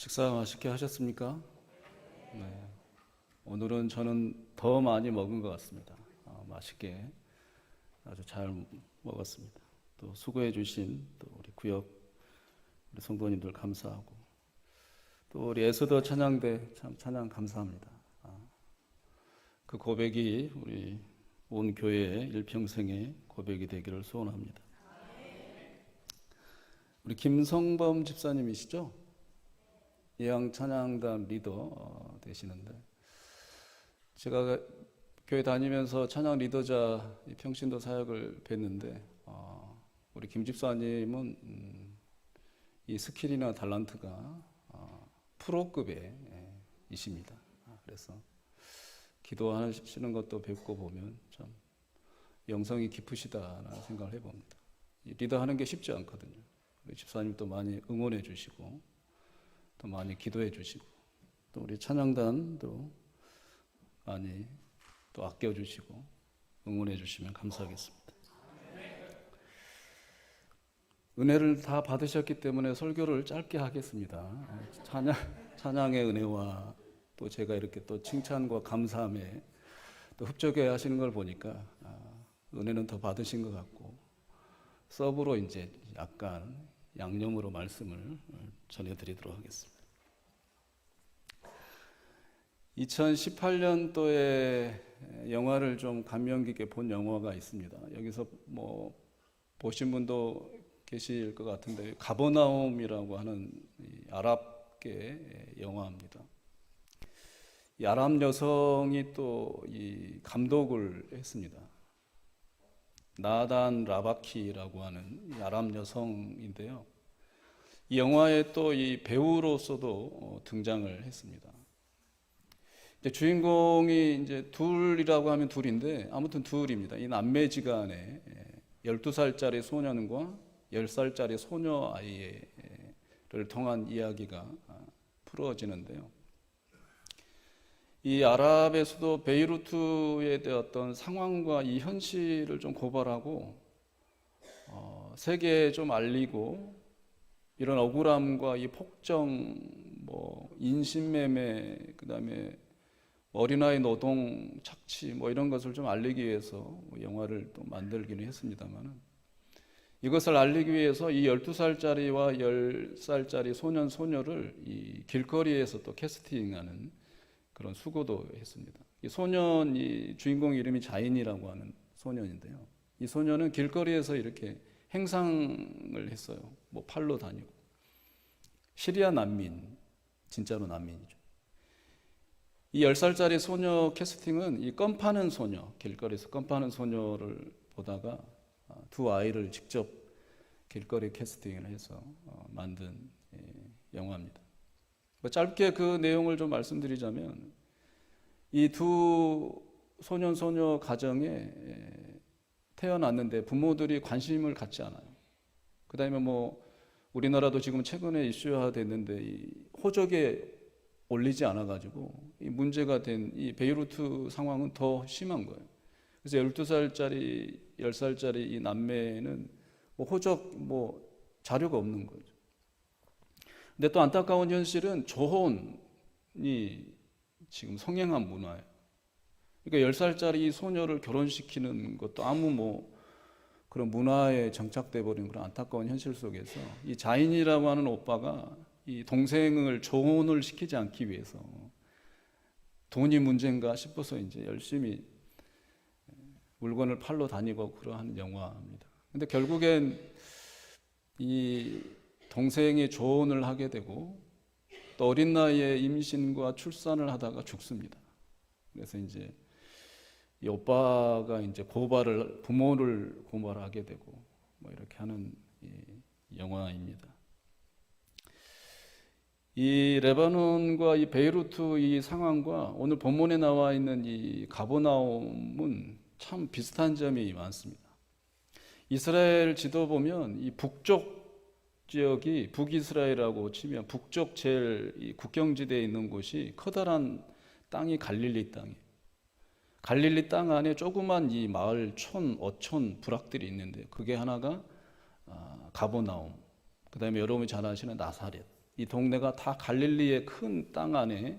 식사 맛있게 하셨습니까? 네. 오늘은 저는 더 많이 먹은 것 같습니다. 맛있게 아주 잘 먹었습니다. 또 수고해 주신 또 우리 구역 우리 성도님들 감사하고 또 우리 에스더 찬양대 참 찬양 감사합니다. 그 고백이 우리 온 교회의 일평생의 고백이 되기를 소원합니다. 우리 김성범 집사님이시죠? 예양 찬양단 리더 되시는데 제가 교회 다니면서 찬양 리더자 평신도 사역을 뵀는데 우리 김 집사님은 이 스킬이나 달란트가 프로급의 이십니다. 그래서 기도하시는 것도 뵙고 보면 참 영성이 깊으시다라는 생각을 해봅니다. 리더하는 게 쉽지 않거든요. 우리 집사님도 많이 응원해 주시고 또 많이 기도해 주시고 또 우리 찬양단도 많이 또 아껴 주시고 응원해 주시면 감사하겠습니다. 은혜를 다 받으셨기 때문에 설교를 짧게 하겠습니다. 찬양의 은혜와 또 제가 이렇게 또 칭찬과 감사함에 또 흡족해 하시는 걸 보니까 은혜는 더 받으신 것 같고 서브로 이제 약간 양념으로 말씀을 전해드리도록 하겠습니다. 2018년도에 영화를 좀 감명 깊게 본 영화가 있습니다. 여기서 뭐 보신 분도 계실 것 같은데 가버나움이라고 하는 아랍계 영화입니다. 이 아랍 여성이 또 이 감독을 했습니다. 나단 라바키라고 하는 이 아랍 여성인데요. 이 영화에 또 이 배우로서도 등장을 했습니다. 이제 주인공이 이제 둘이라고 하면 둘인데 아무튼 둘입니다. 이 남매지간에 12살짜리 소년과 10살짜리 소녀 아이를 통한 이야기가 풀어지는데요. 이 아랍의 수도 베이루트에 대한 어떤 상황과 이 현실을 좀 고발하고 세계에 좀 알리고 이런 억울함과 이 폭정, 뭐 인신매매, 그다음에 어린아이 노동 착취 뭐 이런 것을 좀 알리기 위해서 영화를 또 만들기는 했습니다만은 이것을 알리기 위해서 이 12살짜리와 10살짜리 소년 소녀를 이 길거리에서 또 캐스팅하는 그런 수고도 했습니다. 이 소년이 주인공 이름이 자인이라고 하는 소년인데요. 이 소년은 길거리에서 이렇게 행상을 했어요. 뭐 팔로 다니고 시리아 난민, 진짜로 난민이죠. 이 10살짜리 소녀 캐스팅은 이 껌 파는 소녀, 길거리에서 껌 파는 소녀를 보다가 두 아이를 직접 길거리 캐스팅을 해서 만든 영화입니다. 짧게 그 내용을 좀 말씀드리자면 이 두 소년 소녀 가정에 태어났는데 부모들이 관심을 갖지 않아요. 그다음에 뭐 우리나라도 지금 최근에 이슈화 됐는데 이 호적에 올리지 않아가지고 이 문제가 된 이 베이루트 상황은 더 심한 거예요. 그래서 12살짜리, 10살짜리 이 남매는 뭐 호적 뭐 자료가 없는 거죠. 근데 또 안타까운 현실은 조혼이 지금 성행한 문화예요. 그러니까 10살짜리 소녀를 결혼시키는 것도 아무 뭐 그런 문화에 정착돼 버린 그런 안타까운 현실 속에서 이 자인이라고 하는 오빠가 이 동생을 조혼을 시키지 않기 위해서 돈이 문제인가 싶어서 이제 열심히 물건을 팔러 다니고 그러한 영화입니다. 근데 결국엔 이 동생이 조혼을 하게 되고 또 어린 나이에 임신과 출산을 하다가 죽습니다. 그래서 이제 이 오빠가 이제 부모를 고발하게 되고 뭐 이렇게 하는 이 영화입니다. 이 레바논과 이 베이루트 이 상황과 오늘 본문에 나와 있는 이 가버나움은 참 비슷한 점이 많습니다. 이스라엘 지도 보면 이 북쪽 지역이 북이스라엘이라고 치면 북쪽 제일 이 국경지대에 있는 곳이 커다란 땅이 갈릴리 땅이에요. 갈릴리 땅 안에 조그만 이 마을 촌, 어촌, 부락들이 있는데 그게 하나가 가버나움, 그 다음에 여러분이 잘 아시는 나사렛, 이 동네가 다 갈릴리의 큰 땅 안에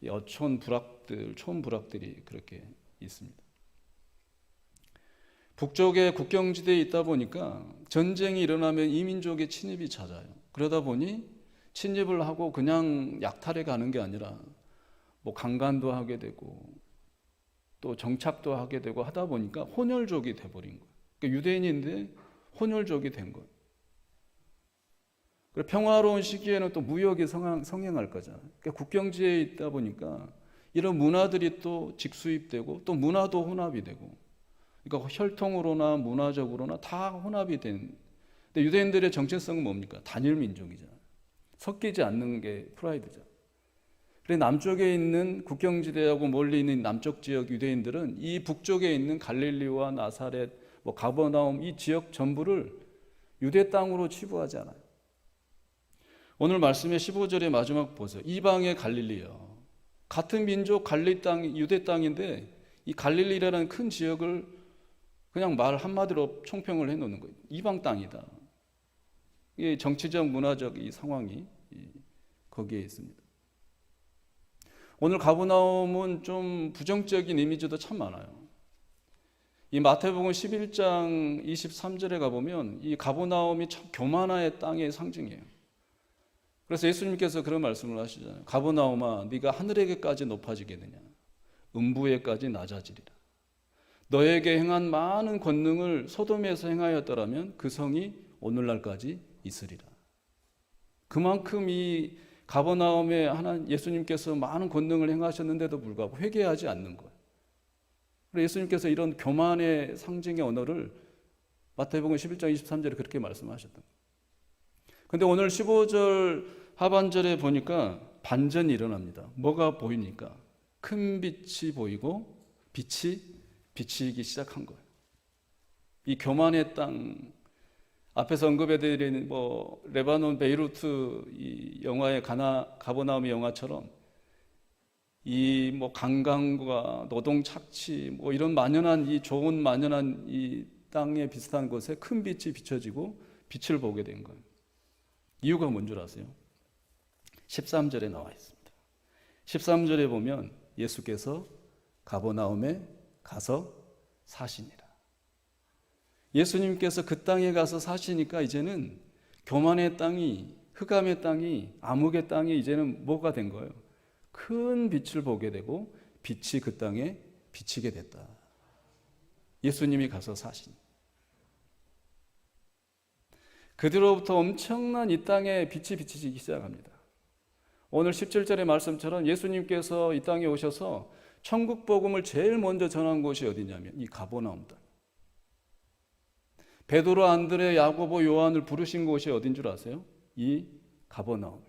이 어촌 부락들, 촌 부락들이 그렇게 있습니다. 북쪽에 국경지대에 있다 보니까 전쟁이 일어나면 이민족의 침입이 잦아요. 그러다 보니 침입을 하고 그냥 약탈해 가는 게 아니라 뭐 강간도 하게 되고 또 정착도 하게 되고 하다 보니까 혼혈족이 돼버린 거예요. 그러니까 유대인인데 혼혈족이 된 거예요. 그리고 평화로운 시기에는 또 무역이 성행할 거잖아요. 그러니까 국경지에 있다 보니까 이런 문화들이 또 직수입되고 또 문화도 혼합이 되고, 그러니까 혈통으로나 문화적으로나 다 혼합이 된. 근데 유대인들의 정체성은 뭡니까? 단일 민족이잖아요. 섞이지 않는 게 프라이드죠. 그래서 남쪽에 있는 국경지대하고 멀리 있는 남쪽 지역 유대인들은 이 북쪽에 있는 갈릴리와 나사렛, 뭐 가버나움 이 지역 전부를 유대 땅으로 치부하지 않아요. 오늘 말씀의 15절의 마지막 보세요. 이방의 갈릴리요. 같은 민족 갈릴리 땅, 유대 땅인데 이 갈릴리라는 큰 지역을 그냥 말 한마디로 총평을 해놓는 거예요. 이방 땅이다. 이 정치적, 문화적 이 상황이 거기에 있습니다. 오늘 가버나움은 좀 부정적인 이미지도 참 많아요. 이 마태복음 11장 23절에 가보면 이 가버나움이 참 교만의 땅의 상징이에요. 그래서 예수님께서 그런 말씀을 하시잖아요. 가버나움아, 네가 하늘에게까지 높아지겠느냐? 음부에까지 낮아지리라. 너에게 행한 많은 권능을 소돔에서 행하였더라면 그 성이 오늘날까지 있으리라. 그만큼 이 가버나움에 예수님께서 많은 권능을 행하셨는데도 불구하고 회개하지 않는 거예요. 그래서 예수님께서 이런 교만의 상징의 언어를 마태복음 11장 23절에 그렇게 말씀하셨던 거예요. 근데 오늘 15절 하반절에 보니까 반전이 일어납니다. 뭐가 보이니까? 큰 빛이 보이고 빛이 비치기 시작한 거예요. 이 교만의 땅, 앞에서 언급해드린 뭐 레바논 베이루트 이 영화의 가버나움의 영화처럼 이 뭐 강간과 노동 착취 뭐 이런 만연한 이 좋은 만연한 이 땅에 비슷한 곳에 큰 빛이 비춰지고 빛을 보게 된 거예요. 이유가 뭔 줄 아세요? 13절에 나와 있습니다. 13절에 보면 예수께서 가버나움에 가서 사시니라. 예수님께서 그 땅에 가서 사시니까 이제는 교만의 땅이, 흑암의 땅이, 암흑의 땅이 이제는 뭐가 된 거예요? 큰 빛을 보게 되고 빛이 그 땅에 비치게 됐다. 예수님이 가서 사시니. 그 뒤로부터 엄청난 이 땅에 빛이 비치기 시작합니다. 오늘 17절의 말씀처럼 예수님께서 이 땅에 오셔서 천국 복음을 제일 먼저 전한 곳이 어디냐면 이 가버나움 땅. 베드로, 안드레, 야고보, 요한을 부르신 곳이 어딘 줄 아세요? 이 가버나움.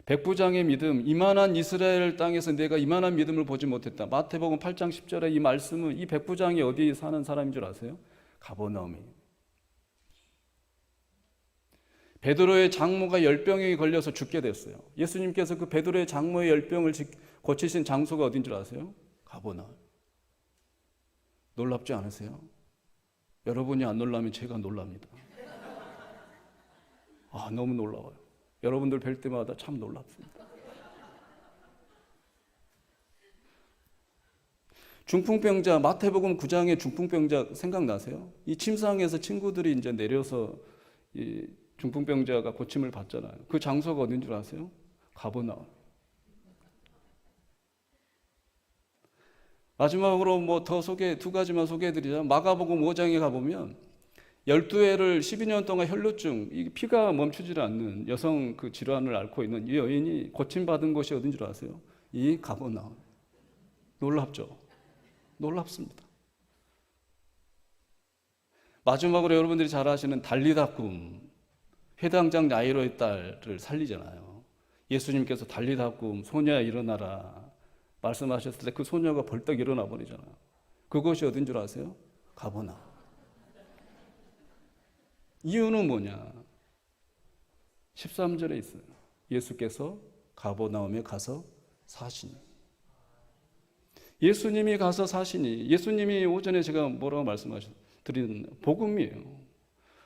백부장의 믿음, 이만한 이스라엘 땅에서 내가 이만한 믿음을 보지 못했다. 마태복음 8장 10절에 이 말씀은 이 백부장이 어디 사는 사람인 줄 아세요? 가버나움이에요. 베드로의 장모가 열병에 걸려서 죽게 됐어요. 예수님께서 그 베드로의 장모의 열병을 고치신 장소가 어딘 줄 아세요? 가버나움. 놀랍지 않으세요? 여러분이 안 놀라면 제가 놀랍니다. 너무 놀라워요. 여러분들 뵐 때마다 참 놀랍습니다. 중풍병자, 마태복음 9장의 중풍병자 생각나세요? 이 침상에서 친구들이 이제 내려서 이 중풍병자가 고침을 받잖아요. 그 장소가 어딘 줄 아세요? 가버나움. 마지막으로 뭐 더 두 가지만 소개해드리자면 마가복음 5장에 가보면 12회를 12년 동안 혈루증, 이 피가 멈추지 않는 여성 그 질환을 앓고 있는 이 여인이 고침받은 곳이 어딘 줄 아세요? 이 가버나움. 놀랍죠? 놀랍습니다. 마지막으로 여러분들이 잘 아시는 달리다꿈, 회당장 야이로의 딸을 살리잖아요. 예수님께서 달리다꿈, 소녀야 일어나라 말씀하셨을 때 그 소녀가 벌떡 일어나 버리잖아요. 그것이 어딘 줄 아세요? 가버나움. 이유는 뭐냐? 13절에 있어요. 예수께서 가버나움에 가서 사시니. 예수님이 가서 사시니. 예수님이 오전에 제가 뭐라고 말씀드린 복음이에요.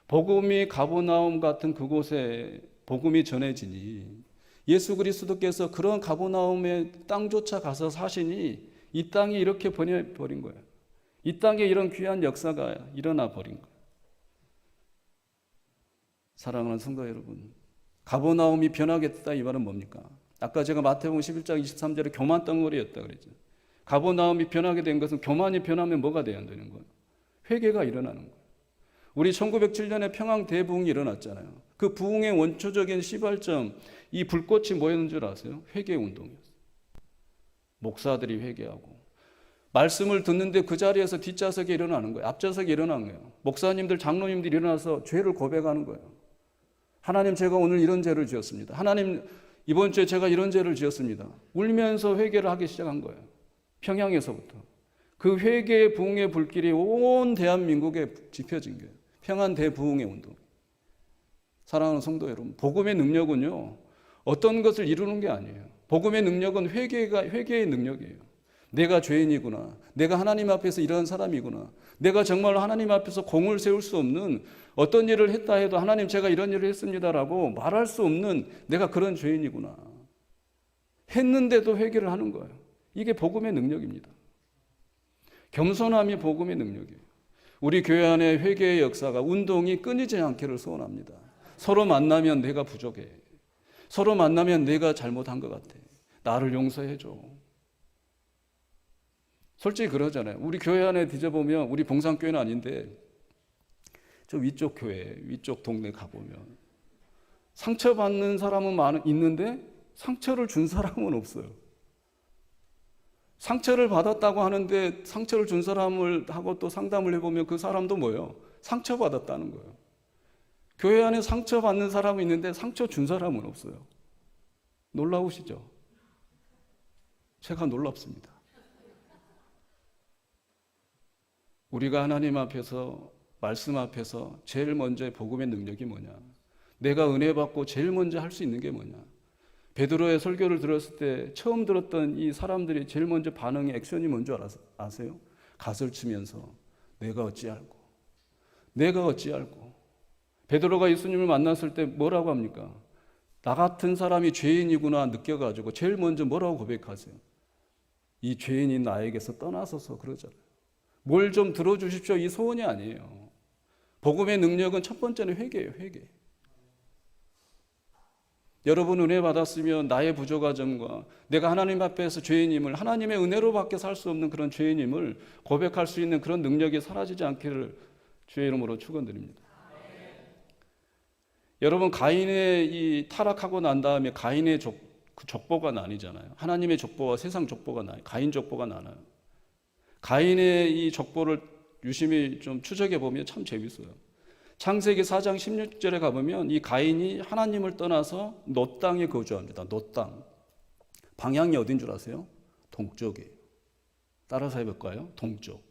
복음이 가버나움 같은 그곳에 복음이 전해지니 예수 그리스도께서 그런 가버나움의 땅조차 가서 사시니 이 땅이 이렇게 변해버린 거예요. 이 땅에 이런 귀한 역사가 일어나 버린 거예요. 사랑하는 성도 여러분, 가버나움이 변하게 됐다 이 말은 뭡니까? 아까 제가 마태복음 11장 23절에 교만 덩어리였다 그랬죠. 가버나움이 변하게 된 것은 교만이 변하면 뭐가 돼야 되는 거예요? 회개가 일어나는 거예요. 우리 1907년에 평양 대부흥이 일어났잖아요. 그 부흥의 원초적인 시발점, 이 불꽃이 뭐였는 줄 아세요? 회개 운동이었어요. 목사들이 회개하고 말씀을 듣는데 그 자리에서 뒷좌석에 일어나는 거예요. 앞좌석에 일어나는 거예요. 목사님들, 장로님들이 일어나서 죄를 고백하는 거예요. 하나님, 제가 오늘 이런 죄를 지었습니다. 하나님, 이번 주에 제가 이런 죄를 지었습니다. 울면서 회개를 하기 시작한 거예요. 평양에서부터. 그 회개의 부흥의 불길이 온 대한민국에 지펴진 거예요. 평안 대부흥의 운동. 사랑하는 성도 여러분, 복음의 능력은요, 어떤 것을 이루는 게 아니에요. 복음의 능력은 회개의 능력이에요. 내가 죄인이구나. 내가 하나님 앞에서 이런 사람이구나. 내가 정말 하나님 앞에서 공을 세울 수 없는, 어떤 일을 했다 해도 하나님 제가 이런 일을 했습니다라고 말할 수 없는 내가 그런 죄인이구나. 했는데도 회개를 하는 거예요. 이게 복음의 능력입니다. 겸손함이 복음의 능력이에요. 우리 교회 안에 회개의 역사가, 운동이 끊이지 않기를 소원합니다. 서로 만나면 내가 부족해. 서로 만나면 내가 잘못한 것 같아. 나를 용서해줘. 솔직히 그러잖아요. 우리 교회 안에 뒤져보면, 우리 봉산교회는 아닌데 저 위쪽 교회, 위쪽 동네 가보면 상처받는 사람은 있는데 상처를 준 사람은 없어요. 상처를 받았다고 하는데 상처를 준 사람을 하고 또 상담을 해보면 그 사람도 뭐예요? 상처받았다는 거예요. 교회 안에 상처받는 사람은 있는데 상처 준 사람은 없어요. 놀라우시죠? 제가 놀랍습니다. 우리가 하나님 앞에서, 말씀 앞에서 제일 먼저 복음의 능력이 뭐냐? 내가 은혜 받고 제일 먼저 할 수 있는 게 뭐냐? 베드로의 설교를 들었을 때 처음 들었던 이 사람들이 제일 먼저 반응이, 액션이 뭔지 아세요? 갓을 치면서 내가 어찌알고. 베드로가 예수님을 만났을 때 뭐라고 합니까? 나 같은 사람이 죄인이구나 느껴가지고 제일 먼저 뭐라고 고백하세요? 이 죄인이 나에게서 떠나서서 그러잖아요. 뭘 좀 들어주십시오, 이 소원이 아니에요. 복음의 능력은 첫 번째는 회개예요. 회개. 여러분 은혜 받았으면 나의 부족한 점과 내가 하나님 앞에서 죄인임을, 하나님의 은혜로밖에 살 수 없는 그런 죄인임을 고백할 수 있는 그런 능력이 사라지지 않기를 주의 이름으로 축원드립니다. 여러분, 가인의 이 타락하고 난 다음에 가인의 족보가 나뉘잖아요. 하나님의 족보와 세상 족보가 나요. 가인 족보가 나눠요. 가인의 이 족보를 유심히 좀 추적해 보면 참 재밌어요. 창세기 4장 16절에 가보면 이 가인이 하나님을 떠나서 노 땅에 거주합니다. 노 땅. 방향이 어딘 줄 아세요? 동쪽이에요. 따라서 해볼까요? 동쪽.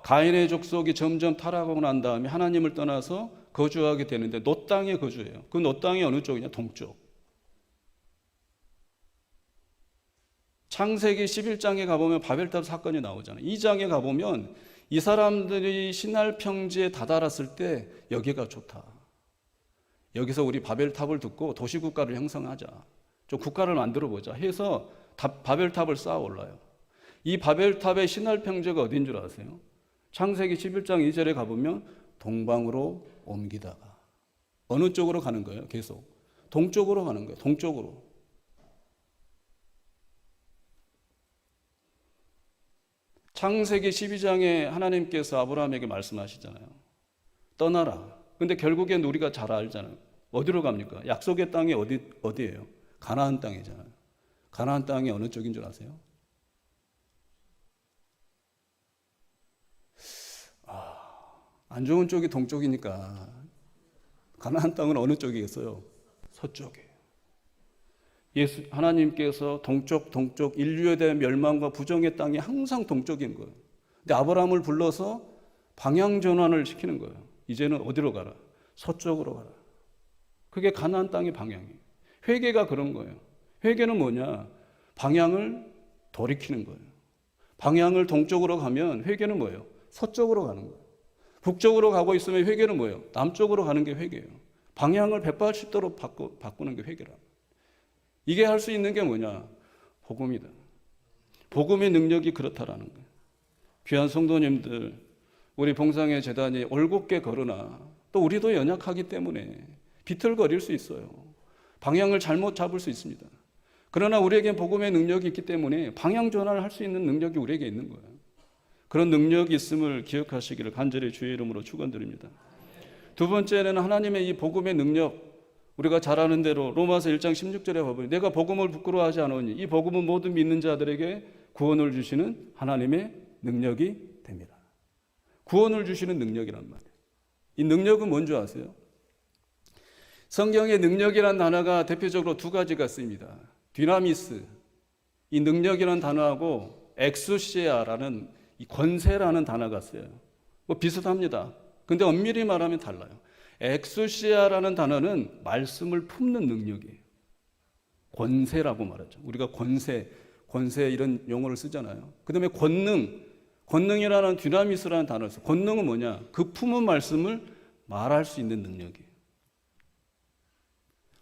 가인의 족속이 점점 타락하고 난 다음에 하나님을 떠나서 거주하게 되는데 노 땅에 거주해요. 그 노 땅이 어느 쪽이냐? 동쪽. 창세기 11장에 가보면 바벨탑 사건이 나오잖아요. 이 장에 가보면 이 사람들이 신할 평지에 다다랐을 때 여기가 좋다. 여기서 우리 바벨탑을 듣고 도시국가를 형성하자. 좀 국가를 만들어보자 해서 바벨탑을 쌓아 올라요. 이 바벨탑의 신할 평지가 어딘 줄 아세요? 창세기 11장 2절에 가보면 동방으로 옮기다가. 어느 쪽으로 가는 거예요? 계속. 동쪽으로 가는 거예요. 동쪽으로. 창세기 12장에 하나님께서 아브라함에게 말씀하시잖아요. 떠나라. 근데 결국엔 우리가 잘 알잖아요. 어디로 갑니까? 약속의 땅이 어디예요? 가나안 땅이잖아요. 가나안 땅이 어느 쪽인 줄 아세요? 안 좋은 쪽이 동쪽이니까 가나안 땅은 어느 쪽이겠어요? 서쪽이에요. 하나님께서 동쪽 인류에 대한 멸망과 부정의 땅이 항상 동쪽인 거예요. 근데 아브라함을 불러서 방향 전환을 시키는 거예요. 이제는 어디로 가라? 서쪽으로 가라. 그게 가나안 땅의 방향이에요. 회개가 그런 거예요. 회개는 뭐냐? 방향을 돌이키는 거예요. 방향을 동쪽으로 가면 회개는 뭐예요? 서쪽으로 가는 거예요. 북쪽으로 가고 있으면 회개는 뭐예요? 남쪽으로 가는 게 회개예요. 방향을 180도로 바꾸는 게 회개라. 이게 할 수 있는 게 뭐냐? 복음이다. 복음의 능력이 그렇다라는 거예요. 귀한 성도님들, 우리 봉상의 재단이 올곧게 걸으나 또 우리도 연약하기 때문에 비틀거릴 수 있어요. 방향을 잘못 잡을 수 있습니다. 그러나 우리에게 복음의 능력이 있기 때문에 방향 전환을 할 수 있는 능력이 우리에게 있는 거예요. 그런 능력이 있음을 기억하시기를 간절히 주의 이름으로 축원드립니다. 두 번째는 하나님의 이 복음의 능력, 우리가 잘 아는 대로 로마서 1장 16절에 봐보니 내가 복음을 부끄러워하지 않으니 이 복음은 모든 믿는 자들에게 구원을 주시는 하나님의 능력이 됩니다. 구원을 주시는 능력이란 말이에요. 이 능력은 뭔지 아세요? 성경의 능력이란 단어가 대표적으로 두 가지가 쓰입니다. 디나미스, 이 능력이라는 단어하고 엑수시아라는 이 권세라는 단어가 쓰여요. 뭐 비슷합니다. 근데 엄밀히 말하면 달라요. 엑수시아라는 단어는 말씀을 품는 능력이에요. 권세라고 말하죠. 우리가 권세 이런 용어를 쓰잖아요. 그 다음에 권능이라는 디나미스라는 단어를 써요. 권능은 뭐냐? 그 품은 말씀을 말할 수 있는 능력이에요.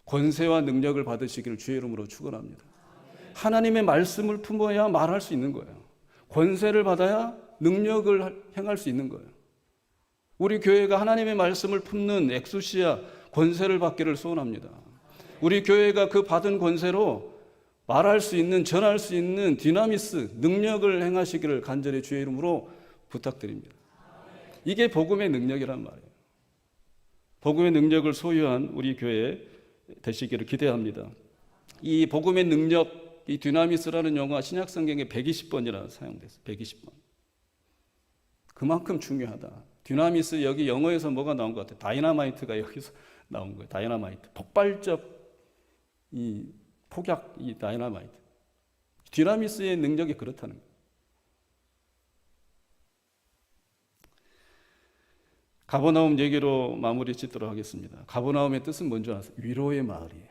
권세와 능력을 받으시기를 주의 이름으로 축원합니다. 하나님의 말씀을 품어야 말할 수 있는 거예요. 권세를 받아야 능력을 행할 수 있는 거예요. 우리 교회가 하나님의 말씀을 품는 엑수시아 권세를 받기를 소원합니다. 우리 교회가 그 받은 권세로 말할 수 있는, 전할 수 있는 디나미스, 능력을 행하시기를 간절히 주의 이름으로 부탁드립니다. 이게 복음의 능력이란 말이에요. 복음의 능력을 소유한 우리 교회 되시기를 기대합니다. 이 복음의 능력, 이 디나미스라는 용어가 신약 성경에 120번이나 사용됐어요. 120번. 그만큼 중요하다. 디나미스, 여기 영어에서 뭐가 나온 것 같아요? 다이너마이트가 여기서 나온 거예요. 다이너마이트. 폭발적 이 폭약, 이 다이너마이트. 디나미스의 능력이 그렇다는 거예요. 가버나움 얘기로 마무리 짓도록 하겠습니다. 가버나움의 뜻은 뭔지 아세요? 위로의 마을이에요.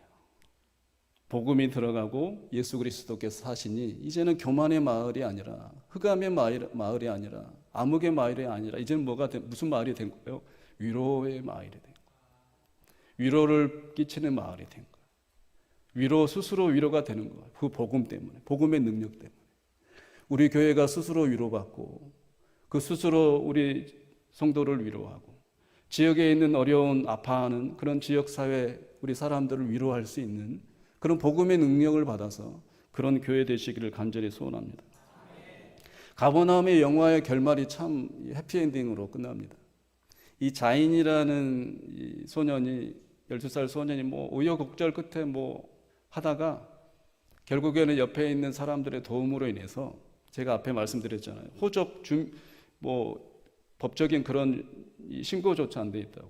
복음이 들어가고 예수 그리스도께서 사시니 이제는 교만의 마을이 아니라, 흑암의 마을이 아니라, 암흑의 마을이 아니라 이제는 무슨 마을이 된 거예요? 위로의 마을이 된 거예요. 위로를 끼치는 마을이 된 거예요. 위로, 스스로 위로가 되는 거예요. 그 복음 때문에, 복음의 능력 때문에. 우리 교회가 스스로 위로받고 그 스스로 우리 성도를 위로하고 지역에 있는 어려운 아파하는 그런 지역사회 우리 사람들을 위로할 수 있는 그런 복음의 능력을 받아서 그런 교회 되시기를 간절히 소원합니다. 가버나움의 영화의 결말이 참 해피엔딩으로 끝납니다. 이 자인이라는 이 소년이 12살 소년이 우여곡절 끝에 하다가 결국에는 옆에 있는 사람들의 도움으로 인해서 제가 앞에 말씀드렸잖아요. 호적 법적인 그런 신고조차 안 돼 있다고.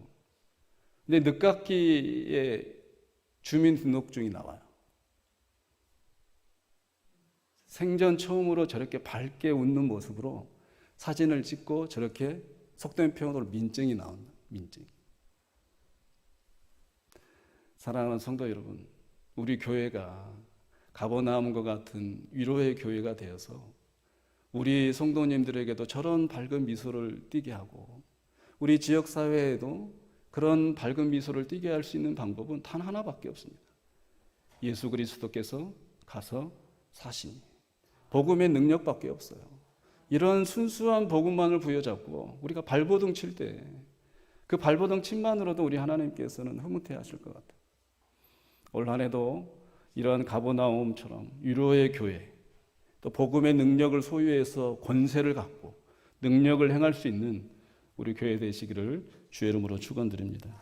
근데 늦깎이에 주민등록증이 나와요. 생전 처음으로 저렇게 밝게 웃는 모습으로 사진을 찍고 저렇게 속된 표현으로 민증이 나온다. 민증. 사랑하는 성도 여러분, 우리 교회가 가버나움과 같은 위로의 교회가 되어서 우리 성도님들에게도 저런 밝은 미소를 띠게 하고 우리 지역사회에도 그런 밝은 미소를 띠게 할 수 있는 방법은 단 하나밖에 없습니다. 예수 그리스도께서 가서 사시니 복음의 능력밖에 없어요. 이런 순수한 복음만을 부여잡고 우리가 발버둥 칠 때 그 발버둥 침만으로도 우리 하나님께서는 흐뭇해 하실 것 같아요. 올 한 해도 이러한 가버나움처럼 위로의 교회, 또 복음의 능력을 소유해서 권세를 갖고 능력을 행할 수 있는 우리 교회 되시기를 주의 이름으로 축원드립니다.